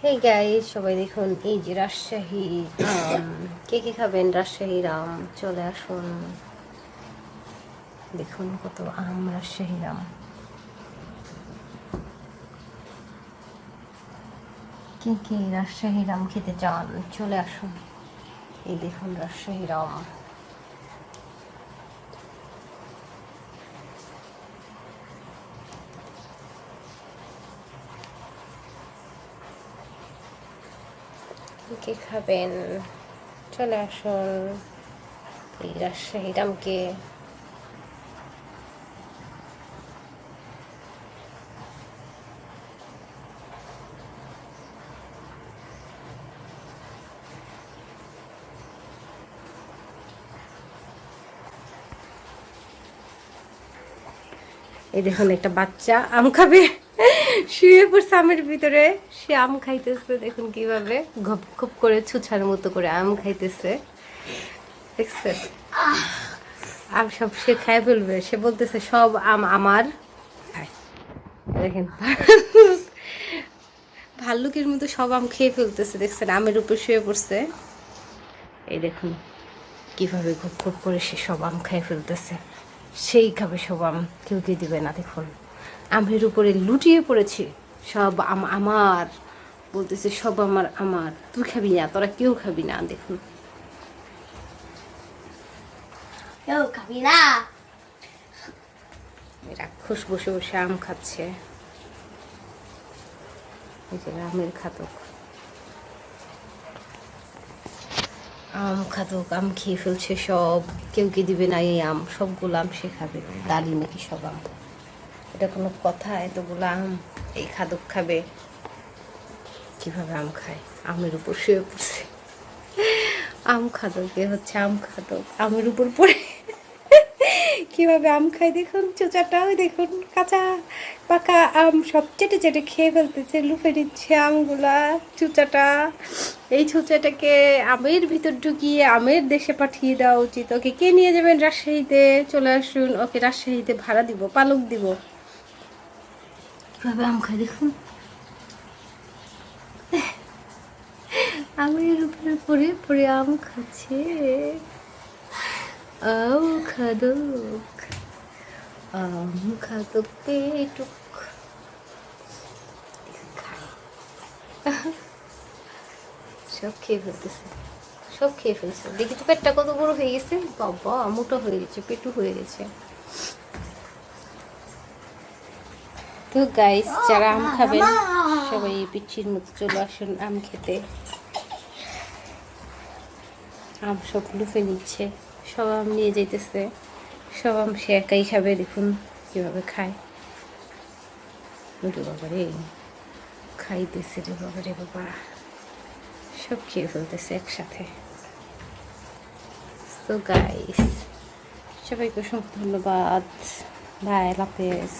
Hey guys, সবাই দেখুন এই যে রাজশাহী আম। কে কে খাবেন রাজশাহীর আম? চলে আসুন, দেখুন কত আম, রাজশাহীর আম। কে কে রাজশাহীর আম খেতে চান? চলে আসুন, এই দেখুন রাজশাহীর আম। কে কে খাবেন? চলে আসুন এই রাজশাহীর আমকে। এই দেখুন একটা বাচ্চা আম খাবে, শুয়ে পড়ছে আমের ভিতরে। সে আম খাইতেছে, দেখুন কিভাবে ঘপ ঘপ করে ছুছার মতো করে আম খাইতেছে, দেখছেন? আম সব সে খাই ফেলবে, সে বলতেছে সব আম আমার। খায়, দেখেন ভাল্লুকের মতো সব আম খেয়ে ফেলতেছে, দেখছেন? আমের উপর শুয়ে পড়ছে। এই দেখুন কিভাবে ঘুপ ঘুপ করে সে সব আম খেয়ে ফেলতেছে। সেই খাবে সব আম, কেউ কে দিবে না। দেখুন আমের উপরে লুটিয়ে পড়েছে, সব আম আমার, বলতেছে সব আমার আমার, তুই খাবি না, তোরা কেউ খাবি না। দেখুন কেউ খাবি না। রাক্ষস বসে বসে আম খাচ্ছে, এই যে আমের খাতক, আম খাতক আম খেয়ে ফেলছে সব, কেউ কে দিবে না এই আম, সবগুলো আম সে খাবে। ডালি নাকি সব আম? এটা কোনো কথা? এতগুলো আম এই খাদক খাবে? কিভাবে আম খায়? আমের উপর শুয়ে পড়ছে। আম খাদক, এ হচ্ছে আম খাদক, আমের উপর পড়ে কিভাবে আম খায় দেখুন। চোচাটাও দেখুন, কাঁচা পাকা আম সব চেটে চেটে খেয়ে ফেলতেছে, লুফে নিচ্ছে আমগুলা চুচাটা। এই চুচাটাকে আমের ভিতর ঢুকিয়ে আমের দেশে পাঠিয়ে দেওয়া উচিত। ওকে কে নিয়ে যাবেন রাজশাহীতে? চলে আসুন, ওকে রাজশাহীতে ভাড়া দিব, পালক দিব। কিভাবে আম খায় দেখুন, আমের উপরে পড়ে পড়ে আম খাচ্ছে। আম খাদক, আম খাদক পেটুক সব খেয়ে ফেলতেছে, সব খেয়ে ফেলছে। দেখি তো পেটটা কত বড় হয়ে গেছে, বাবা মোটা হয়ে গেছে, পেটু হয়ে গেছে। তো গাইস, যারা আম খাবেন সবাই পিচ্ছির মতো চলে আসুন আম খেতে। আম সব লুফে নিচ্ছে, সব আম নিয়ে যাইতেছে, সব আম সে একাই খাবে। দেখুন কিভাবে খায়, রে বাবা রে, খাইতেছে রে বাবা রে বাবা, সব খেয়ে ফেলতেছে একসাথে। তো গাইস, সবাইকে অসংখ্য ধন্যবাদ, বাই, আল্লাহ হাফেজ।